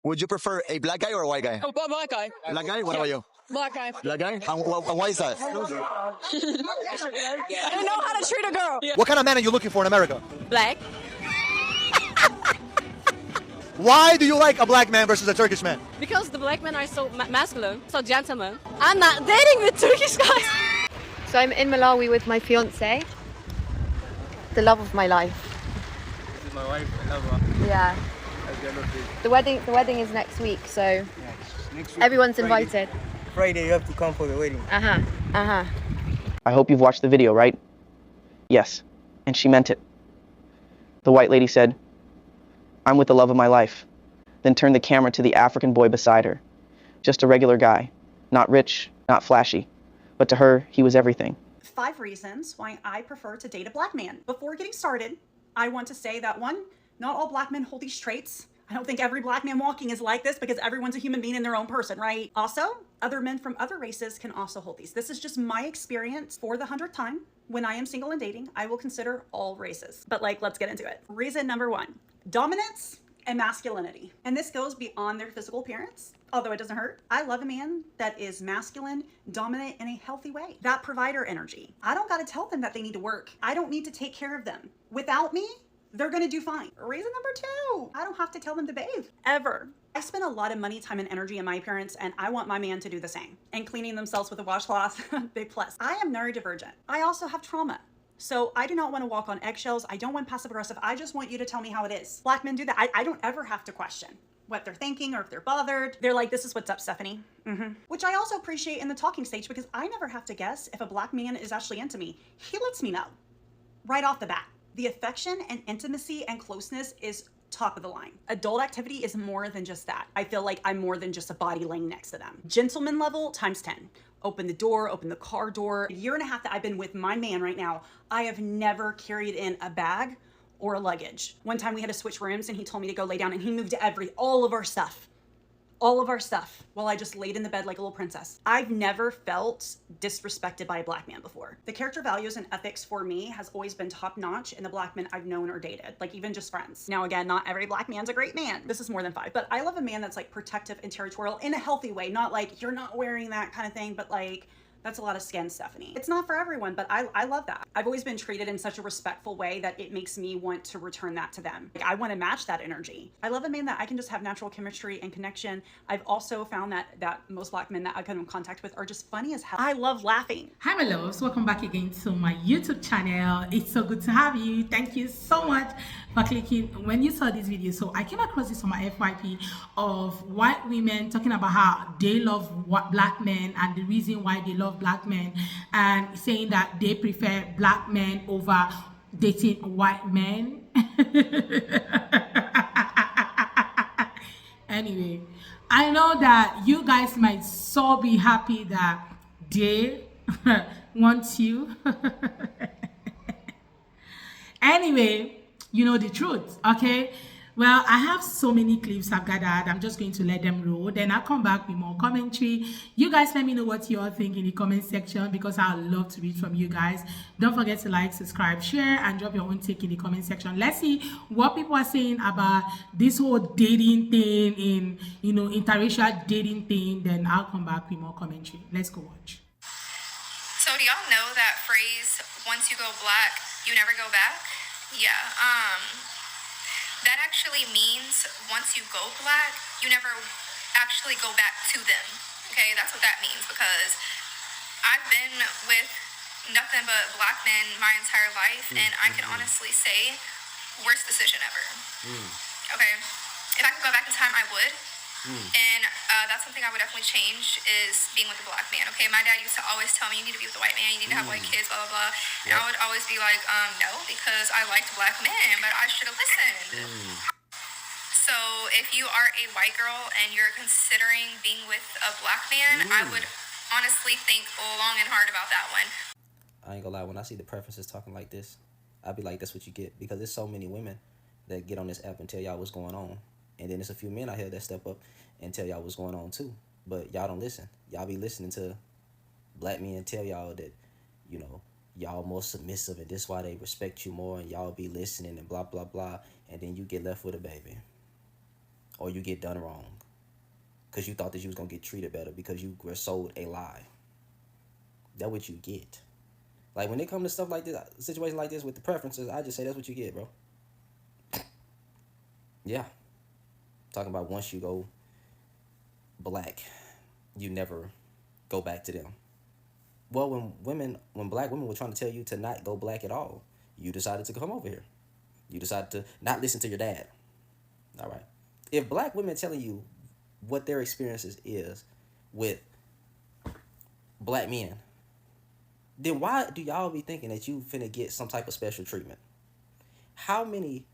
Would you prefer a black guy or a white guy? Oh, black guy. Black guy? What about you? Black guy. Black guy? And why is that? I don't know how to treat a girl. Yeah. What kind of man are you looking for in America? Black. Why do you like a black man versus a Turkish man? Because the black men are so masculine, so gentleman. I'm not dating with Turkish guys. So I'm in Malawi with my fiance, the love of my life. This is my wife, I love her. Yeah. The wedding is next week, so Yeah, next week, everyone's Friday. invited. Friday, you have to come for the wedding. I hope you've watched the video, right? Yes, and she meant it. The white lady said, "I'm with the love of my life," then turned the camera to the African boy beside her. Just a regular guy, not rich, not flashy, but to her, he was everything. 5 reasons why I prefer to date a black man. Before getting started, I want to say that 1, not all black men hold these traits. I don't think every black man walking is like this because everyone's a human being in their own person, right? Also, other men from other races can also hold these. This is just my experience for the 100th time. When I am single and dating, I will consider all races. But let's get into it. Reason number 1, dominance and masculinity. And this goes beyond their physical appearance, although it doesn't hurt. I love a man that is masculine, dominant in a healthy way. That provider energy. I don't gotta tell them that they need to work. I don't need to take care of them. Without me, they're gonna do fine. Reason number 2, I don't have to tell them to bathe, ever. I spend a lot of money, time, and energy in my appearance, and I want my man to do the same. And cleaning themselves with a washcloth, big plus. I am neurodivergent. I also have trauma. So I do not want to walk on eggshells. I don't want passive aggressive. I just want you to tell me how it is. Black men do that. I don't ever have to question what they're thinking or if they're bothered. They're like, this is what's up, Stephanie. Which I also appreciate in the talking stage because I never have to guess if a black man is actually into me. He lets me know right off the bat. The affection and intimacy and closeness is top of the line. Adult activity is more than just that. I feel like I'm more than just a body laying next to them. Gentleman level times 10. Open the door, open the car door. A year and a half that I've been with my man right now, I have never carried in a bag or a luggage. One time we had to switch rooms and he told me to go lay down and he moved all of our stuff while I just laid in the bed like a little princess. I've never felt disrespected by a black man before. The character values and ethics for me has always been top notch in the black men I've known or dated, like even just friends. Now again, not every black man's a great man. This is more than 5, but I love a man that's like protective and territorial in a healthy way, not like you're not wearing that kind of thing, but like, that's a lot of skin, Stephanie. It's not for everyone, but I love that. I've always been treated in such a respectful way that it makes me want to return that to them. Like, I want to match that energy. I love a man that I can just have natural chemistry and connection. I've also found that most black men that I come in contact with are just funny as hell. I love laughing. Hi my loves, welcome back again to my YouTube channel. It's so good to have you. Thank you so much for clicking when you saw this video. So I came across this on my FYP of white women talking about how they love black men and the reason why they love black men, and saying that they prefer black men over dating white men. Anyway, I know that you guys might so be happy that they want you. Anyway, you know the truth, okay? Well, I have so many clips I've gathered. I'm just going to let them roll. Then I'll come back with more commentary. You guys let me know what you all think in the comment section because I love to read from you guys. Don't forget to like, subscribe, share, and drop your own take in the comment section. Let's see what people are saying about this whole dating thing, in interracial dating thing. Then I'll come back with more commentary. Let's go watch. So do y'all know that phrase, once you go black, you never go back? Yeah, that actually means once you go black, you never actually go back to them. Okay, that's what that means, because I've been with nothing but black men my entire life, and I can honestly say, worst decision ever. Okay, if I could go back in time, I would. And that's something I would definitely change, is being with a black man. Okay, my dad used to always tell me, you need to be with a white man, you need to have white kids, blah, blah, blah. And I would always be like, no, because I liked black men, but I should have listened. So if you are a white girl and you're considering being with a black man, I would honestly think long and hard about that one. I ain't gonna lie, when I see the preferences talking like this, I'd be like, that's what you get. Because there's so many women that get on this app and tell y'all what's going on. And then there's a few men out here that step up and tell y'all what's going on too. But y'all don't listen. Y'all be listening to black men tell y'all that, y'all more submissive and this why they respect you more, and y'all be listening and blah, blah, blah. And then you get left with a baby. Or you get done wrong. because you thought that you was gonna get treated better because you were sold a lie. That's what you get. Like when it comes to stuff like this, situations like this with the preferences, I just say that's what you get, bro. Yeah. Talking about once you go black, you never go back to them. Well, when black women were trying to tell you to not go black at all, you decided to come over here. You decided to not listen to your dad. All right. If black women telling you what their experiences is with black men, then why do y'all be thinking that you finna get some type of special treatment? How many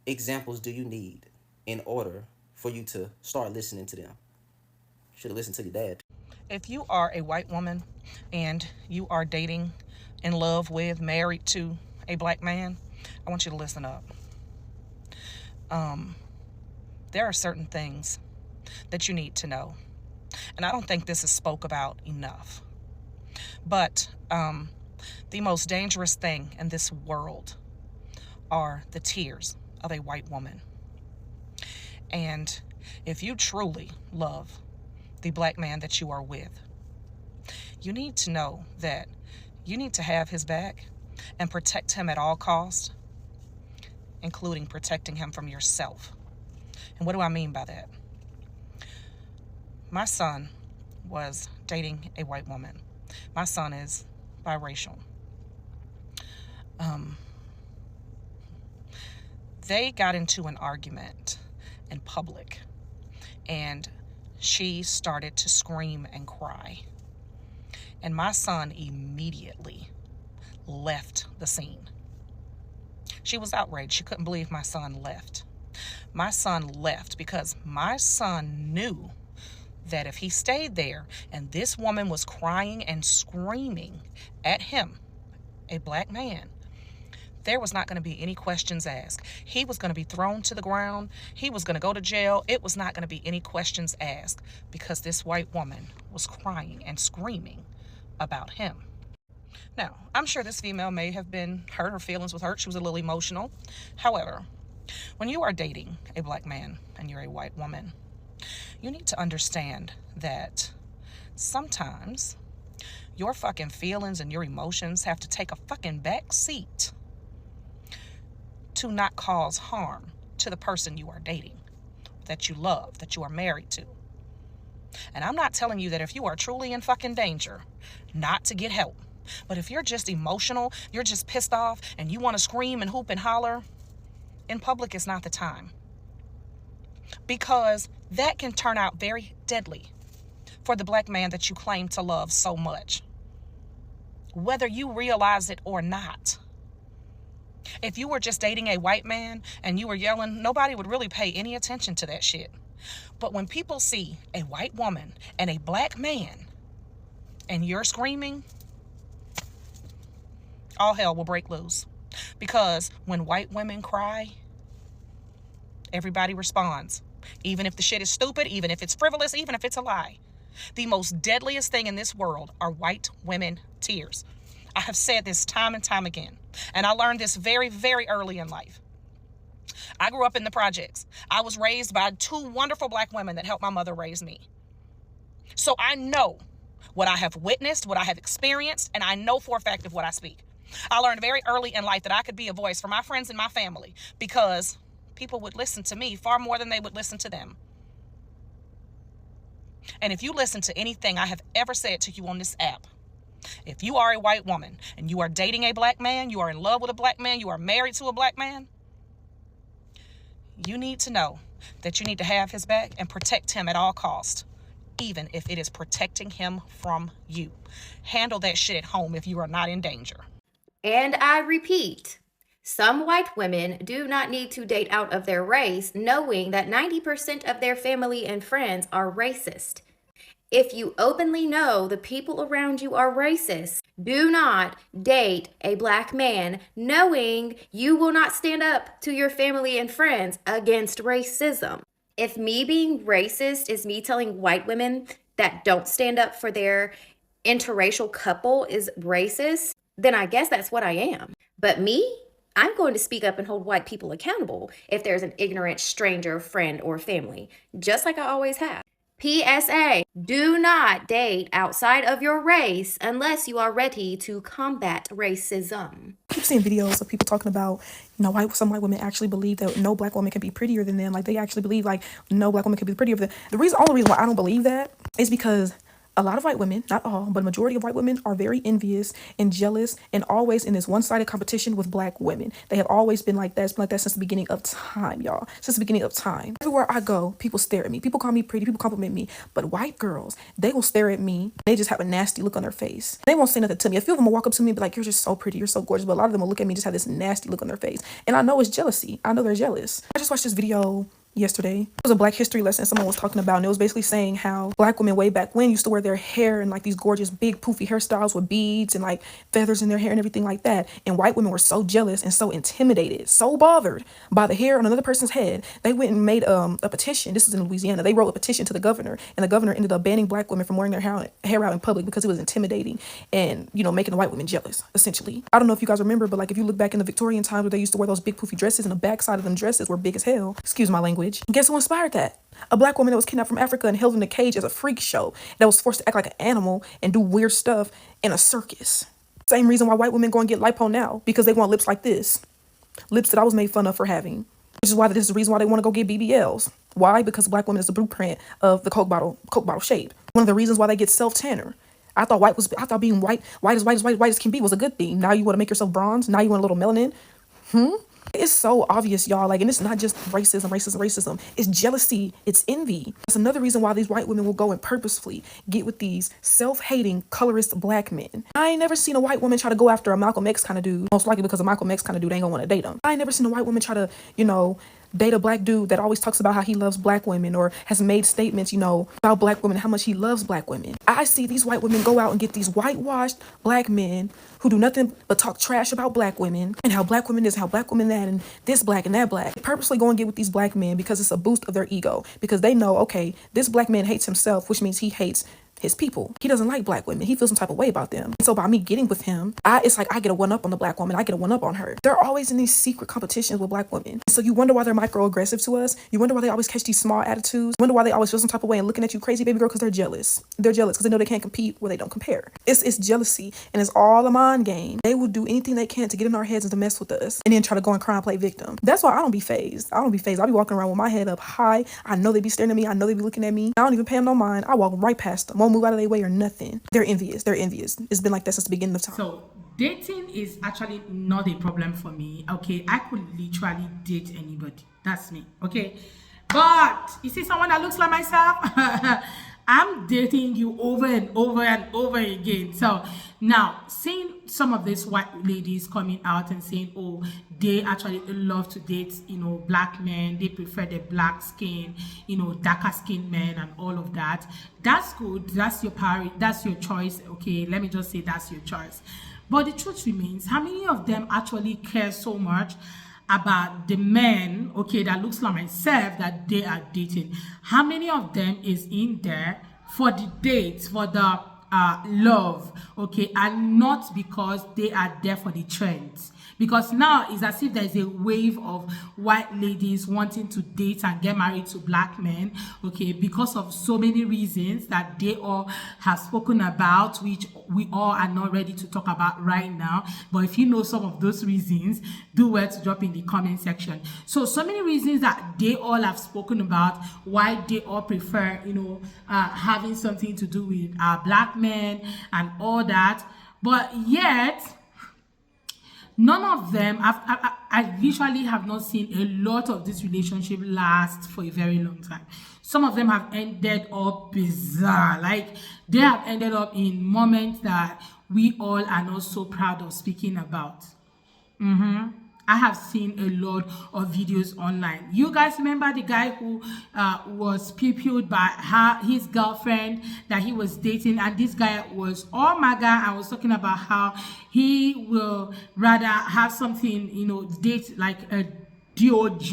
examples do you need in order for you to start listening to them? Should have listened to your dad. If you are a white woman and you are dating, in love with, married to a black man, I want you to listen up. There are certain things that you need to know. And I don't think this is spoke about enough. But the most dangerous thing in this world are the tears of a white woman. And if you truly love the black man that you are with, you need to know that you need to have his back and protect him at all costs, including protecting him from yourself. And what do I mean by that? My son was dating a white woman. My son is biracial. They got into an argument in public, and she started to scream and cry. And my son immediately left the scene. She was outraged. She couldn't believe my son left. My son left because my son knew that if he stayed there and this woman was crying and screaming at him, a black man, there was not going to be any questions asked. He was going to be thrown to the ground. He was going to go to jail. It was not going to be any questions asked because this white woman was crying and screaming about him. Now, I'm sure this female may have been hurt. Her feelings was hurt. She was a little emotional. However, when you are dating a black man and you're a white woman, you need to understand that sometimes your fucking feelings and your emotions have to take a fucking back seat to not cause harm to the person you are dating, that you love, that you are married to. And I'm not telling you that if you are truly in fucking danger, not to get help. But if you're just emotional, you're just pissed off, and you want to scream and hoop and holler, in public is not the time. Because that can turn out very deadly for the black man that you claim to love so much, whether you realize it or not. If you were just dating a white man and you were yelling, nobody would really pay any attention to that shit. But when people see a white woman and a black man and you're screaming, all hell will break loose. Because when white women cry, everybody responds. Even if the shit is stupid, even if it's frivolous, even if it's a lie. The most deadliest thing in this world are white women tears. I have said this time and time again. And I learned this very, very early in life. I grew up in the projects. I was raised by two wonderful black women that helped my mother raise me. So I know what I have witnessed, what I have experienced, and I know for a fact of what I speak. I learned very early in life that I could be a voice for my friends and my family because people would listen to me far more than they would listen to them. And if you listen to anything I have ever said to you on this app, if you are a white woman and you are dating a black man, you are in love with a black man, you are married to a black man, you need to know that you need to have his back and protect him at all costs, even if it is protecting him from you. Handle that shit at home if you are not in danger. And I repeat, some white women do not need to date out of their race, knowing that 90% of their family and friends are racist. If you openly know the people around you are racist, do not date a black man knowing you will not stand up to your family and friends against racism. If me being racist is me telling white women that don't stand up for their interracial couple is racist, then I guess that's what I am. But me, I'm going to speak up and hold white people accountable if there's an ignorant stranger, friend, or family, just like I always have. PSA, do not date outside of your race unless you are ready to combat racism. I keep seeing videos of people talking about, some white women actually believe that no black woman can be prettier than them. Like, they actually believe, like, no black woman can be prettier than them. Only reason why I don't believe that is because a lot of white women, not all, but a majority of white women are very envious and jealous and always in this one-sided competition with black women. They have always been like that. It's been like that since the beginning of time, y'all. Since the beginning of time. Everywhere I go, people stare at me. People call me pretty. People compliment me. But white girls, they will stare at me. They just have a nasty look on their face. They won't say nothing to me. A few of them will walk up to me and be like, you're just so pretty. You're so gorgeous. But a lot of them will look at me and just have this nasty look on their face. And I know it's jealousy. I know they're jealous. I just watched this video yesterday. It was a Black history lesson someone was talking about, and it was basically saying how black women way back when used to wear their hair in like these gorgeous big poofy hairstyles with beads and like feathers in their hair and everything like that, and white women were so jealous and so intimidated, so bothered by the hair on another person's head, they went and made a petition. This is in Louisiana. They wrote a petition to the governor, and the governor ended up banning black women from wearing their hair out in public because it was intimidating and, making the white women jealous, essentially. I don't know if you guys remember, but like if you look back in the Victorian times where they used to wear those big poofy dresses and the backside of them dresses were big as hell, excuse my language. Guess who inspired that? A black woman that was kidnapped from Africa and held in a cage as a freak show, that was forced to act like an animal and do weird stuff in a circus. Same reason why white women go and get lipo now, because they want lips like this. Lips that I was made fun of for having. Which is why this is the reason why they want to go get BBLs. Why? Because black women is the blueprint of the Coke bottle shape. One of the reasons why they get self-tanner. I thought being white as can be was a good thing. Now you want to make yourself bronze? Now you want a little melanin? It's so obvious, y'all. Like, and it's not just racism. It's jealousy. It's envy. That's another reason why these white women will go and purposefully get with these self-hating, colorist black men. I ain't never seen a white woman try to go after a Malcolm X kind of dude. Most likely because a Malcolm X kind of dude ain't gonna want to date him. I ain't never seen a white woman try to, date a black dude that always talks about how he loves black women or has made statements, about black women, how much he loves black women. I see these white women go out and get these whitewashed black men who do nothing but talk trash about black women and how black women this, how black women that, and this black and that black. They purposely go and get with these black men because it's a boost of their ego, because they know, okay, this black man hates himself, which means he hates his people. He doesn't like black women. He feels some type of way about them. And so by me getting with him, it's like I get a one-up on the black woman. I get a one-up on her. They're always in these secret competitions with black women. So you wonder why they're microaggressive to us. You wonder why they always catch these small attitudes. You wonder why they always feel some type of way and looking at you crazy, baby girl, because they're jealous. They're jealous because they know they can't compete where they don't compare. It's jealousy, and it's all a mind game. They will do anything they can to get in our heads and to mess with us and then try to go and cry and play victim. That's why I don't be phased. I'll be walking around with my head up high. I know they be staring at me. I know they be looking at me. I don't even pay them no mind. I walk right past them. Won't move out of their way or nothing. They're envious. It's been like that since the beginning of time. So dating is actually not a problem for me. Okay, I could literally date anybody. That's me. Okay, but you see someone that looks like myself, I'm dating you over and over and over again. So now seeing some of these white ladies coming out and saying, oh, they actually love to date, black men, they prefer the black skin, darker skinned men and all of that. That's good. That's your priority. That's your choice. Okay, let me just say that's your choice. But the truth remains, how many of them actually care so much about the men, okay, that looks like myself that they are dating? How many of them is in there for the dates, for the love, okay, and not because they are there for the trends? Because now it's as if there's a wave of white ladies wanting to date and get married to black men, okay, because of so many reasons that they all have spoken about, which we all are not ready to talk about right now. But if you know some of those reasons, do well to drop in the comment section. So many reasons that they all have spoken about why they all prefer, having something to do with black men and all that. But yet, none of them, I literally have not seen a lot of this relationship last for a very long time. Some of them have ended up bizarre. Like, they have ended up in moments that we all are not so proud of speaking about. I have seen a lot of videos online. You guys remember the guy who was pew-pewed by his girlfriend that he was dating, and this guy was, oh my God, I was talking about how he will rather have something, date like a dog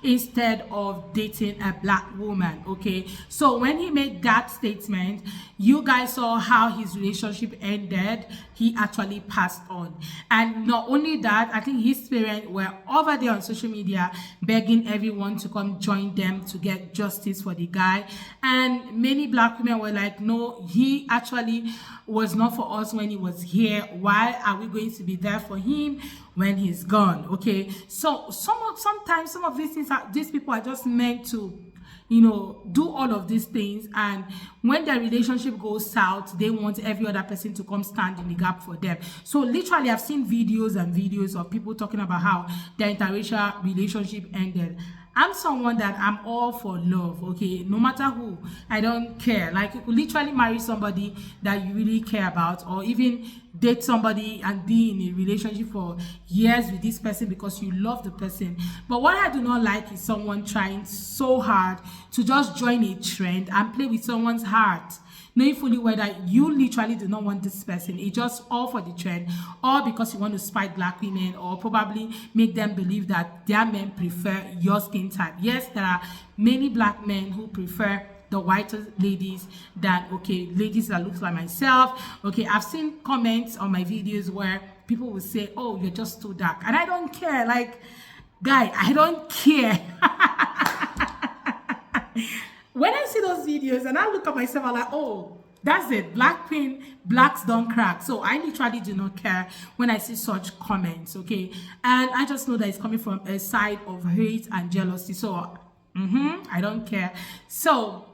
instead of dating a black woman. Okay, so when he made that statement, you guys saw how his relationship ended. He actually passed on. And not only that, I think his parents were over there on social media begging everyone to come join them to get justice for the guy. And many black women were like, no, he actually was not for us when he was here. Why are we going to be there for him when he's gone? Okay, so sometimes some of these things these people are just meant to, you know, do all of these things, and when their relationship goes south, they want every other person to come stand in the gap for them. So literally, I've seen videos and videos of people talking about how their interracial relationship ended. I'm someone that I'm all for love, okay, no matter who. I don't care. Like, you could literally marry somebody that you really care about, or even date somebody and be in a relationship for years with this person because you love the person. But what I do not like is someone trying so hard to just join a trend and play with someone's heart, knowing fully well that you literally do not want this person. It's just all for the trend, or because you want to spite black women, or probably make them believe that their men prefer your skin type. Yes, there are many black men who prefer the whiter ladies than, okay, ladies that look like myself. Okay, I've seen comments on my videos where people will say, oh, you're just too dark, and I don't care. Like, guy, I don't care. When I see those videos and I look at myself, I'm like, oh, that's it. Black queen, blacks don't crack. So I literally do not care when I see such comments, okay? And I just know that it's coming from a side of hate and jealousy. So I don't care. So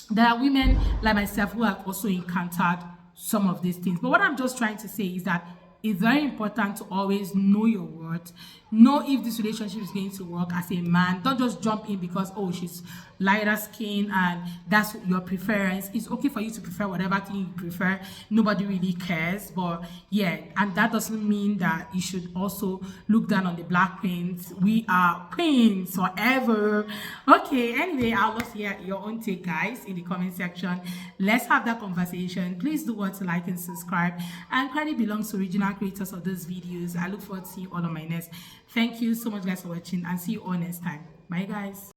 there are women like myself who have also encountered some of these things. But what I'm just trying to say is that it's very important to always know your worth. Know if this relationship is going to work as a man. Don't just jump in because, oh, she's lighter skin and that's your preference. It's okay for you to prefer whatever thing you prefer. Nobody really cares. But yeah, and that doesn't mean that you should also look down on the black queens. We are queens forever. Okay, anyway, I'd love to hear your own take, guys, in the comment section. Let's have that conversation. Please do want to like and subscribe. And credit belongs to original creators of these videos. I look forward to seeing you all on my next. Thank you so much, guys, for watching, and see you all next time. Bye, guys.